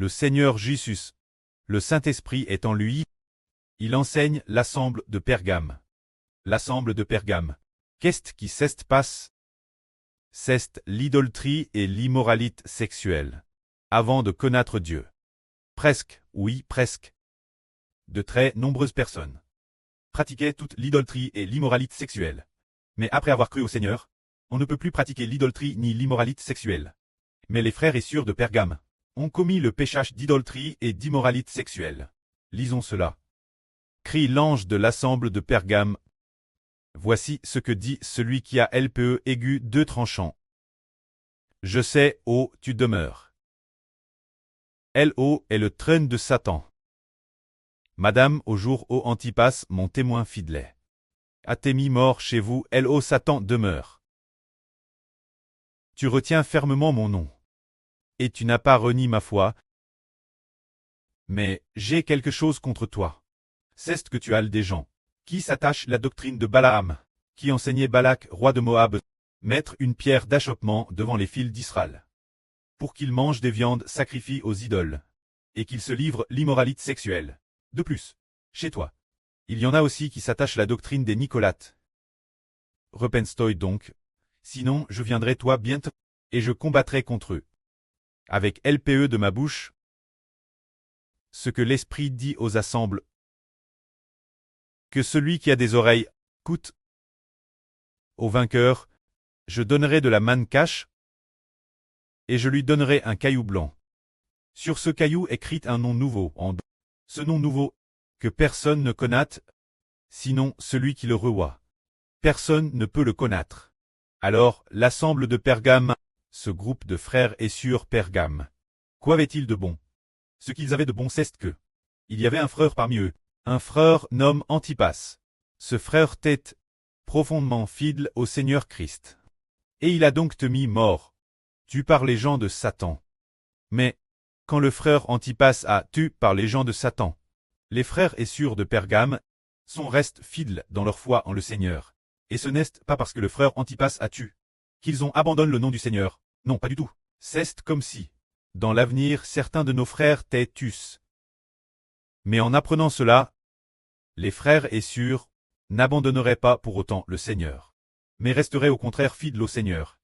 Le Seigneur Jésus, le Saint-Esprit est en lui. Il enseigne l'assemble de Pergame. L'assemble de Pergame. Qu'est-ce qui s'est passe? C'est l'idolâtrie et l'immoralité sexuelle. Avant de connaître Dieu. Presque, oui, presque. De très nombreuses personnes pratiquaient toute l'idolâtrie et l'immoralité sexuelle. Mais après avoir cru au Seigneur, on ne peut plus pratiquer l'idolâtrie ni l'immoralité sexuelle. Mais les frères et sœurs de Pergame ont commis le péchage d'idolâtrie et d'immoralité sexuelle. Lisons cela. Crie l'ange de l'assemble de Pergame. Voici ce que dit celui qui a LPE aigu deux tranchants. Je sais, ô tu demeures. LO est le trône de Satan. Madame, au jour ô Antipas, mon témoin fidèle. Athémie mort chez vous, LO Satan demeure. Tu retiens fermement mon nom. Et tu n'as pas renié ma foi. Mais j'ai quelque chose contre toi. C'est que tu as des gens qui s'attachent à la doctrine de Balaam, qui enseignait Balak, roi de Moab, mettre une pierre d'achoppement devant les fils d'Israël, pour qu'ils mangent des viandes sacrifiées aux idoles, et qu'ils se livrent l'immoralité sexuelle. De plus, chez toi, il y en a aussi qui s'attachent à la doctrine des Nicolates. Repens-toi donc, sinon je viendrai toi bientôt, et je combattrai contre eux. Avec LPE de ma bouche, ce que l'Esprit dit aux assembles, que celui qui a des oreilles, écoute. Au vainqueur, je donnerai de la manne cache, et je lui donnerai un caillou blanc. Sur ce caillou écrit un nom nouveau, ce nom nouveau, que personne ne connaît, sinon celui qui le revoit. Personne ne peut le connaître. Alors, l'assemble de Pergame, ce groupe de frères et sœurs Pergame. Qu'avait-il de bon? Ce qu'ils avaient de bon c'est que, il y avait un frère parmi eux, un frère nommé Antipas. Ce frère était profondément fidèle au Seigneur Christ. Et il a donc te mis mort. Tu par les gens de Satan. Mais, quand le frère Antipas a tu par les gens de Satan, les frères et sœurs de Pergame sont restent fidèles dans leur foi en le Seigneur. Et ce n'est pas parce que le frère Antipas a tu qu'ils ont abandonné le nom du Seigneur. Non, pas du tout. C'est comme si, dans l'avenir, certains de nos frères t'étussent. Mais en apprenant cela, les frères et sœurs n'abandonneraient pas pour autant le Seigneur, mais resteraient au contraire fidèles au Seigneur.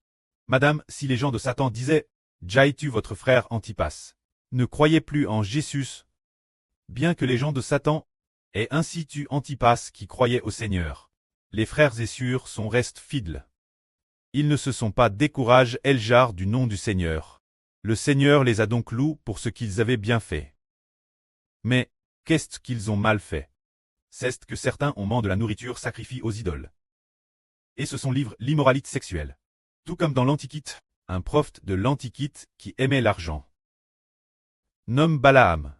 Madame, si les gens de Satan disaient, Jailles-tu votre frère Antipas, ne croyez plus en Jésus, bien que les gens de Satan aient ainsi tu Antipas qui croyait au Seigneur. Les frères et sœurs sont restent fidèles. Ils ne se sont pas découragés Eljar du nom du Seigneur. Le Seigneur les a donc loués pour ce qu'ils avaient bien fait. Mais, qu'est-ce qu'ils ont mal fait? C'est que certains ont mangé de la nourriture sacrifiée aux idoles. Et se sont livrés l'immoralité sexuelle. Tout comme dans l'Antiquité, un prophète de l'Antiquité qui aimait l'argent. Nomme Balaam.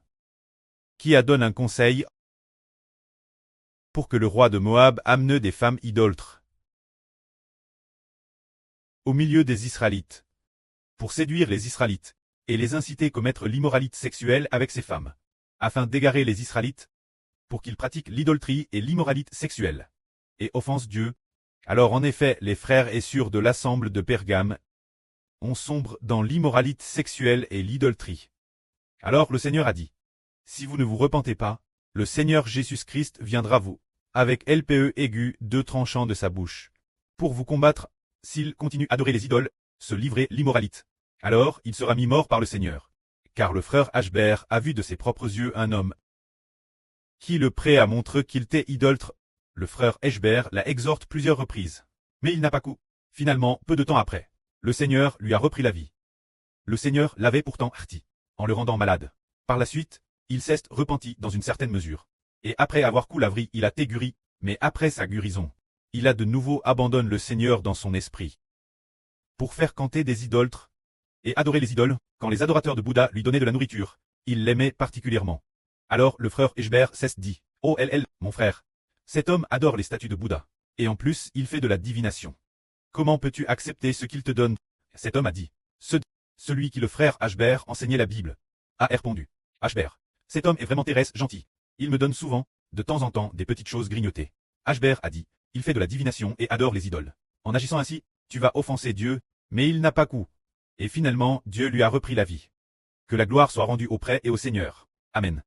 Qui a donné un conseil pour que le roi de Moab amène des femmes idolâtres au milieu des Israélites, pour séduire les Israélites, et les inciter à commettre l'immoralité sexuelle avec ces femmes, afin d'égarer les Israélites, pour qu'ils pratiquent l'idolâtrie et l'immoralité sexuelle, et offensent Dieu. Alors en effet, les frères et sœurs de l'assemble de Pergame ont sombre dans l'immoralité sexuelle et l'idolâtrie. Alors le Seigneur a dit, si vous ne vous repentez pas, le Seigneur Jésus-Christ viendra vous, avec LPE aigu deux tranchants de sa bouche, pour vous combattre, s'il continue à adorer les idoles, se livrer l'immoralité. Alors il sera mis mort par le Seigneur. Car le frère Ashbert a vu de ses propres yeux un homme qui le prêt à montrer qu'il était idolâtre. Le frère Ashbert la exhorte plusieurs reprises. Mais il n'a pas coup. Finalement, peu de temps après, le Seigneur lui a repris la vie. Le Seigneur l'avait pourtant averti, en le rendant malade. Par la suite, il s'est repenti dans une certaine mesure. Et après avoir coup laverie, il a été guéri, mais après sa guérison, il a de nouveau abandonné le Seigneur dans son esprit. Pour faire canter des idolâtres, et adorer les idoles, quand les adorateurs de Bouddha lui donnaient de la nourriture, il l'aimait particulièrement. Alors le frère Ashbert s'est dit, oh mon frère, cet homme adore les statues de Bouddha, et en plus il fait de la divination. Comment peux-tu accepter ce qu'il te donne? Cet homme a dit, celui qui le frère Ashbert enseignait la Bible, a répondu, Ashbert, cet homme est vraiment Thérèse gentil. Il me donne souvent, de temps en temps, des petites choses grignotées. Ashbert a dit, il fait de la divination et adore les idoles. En agissant ainsi, tu vas offenser Dieu, mais il n'a pas coup. Et finalement, Dieu lui a repris la vie. Que la gloire soit rendue au prêtre et au Seigneur. Amen.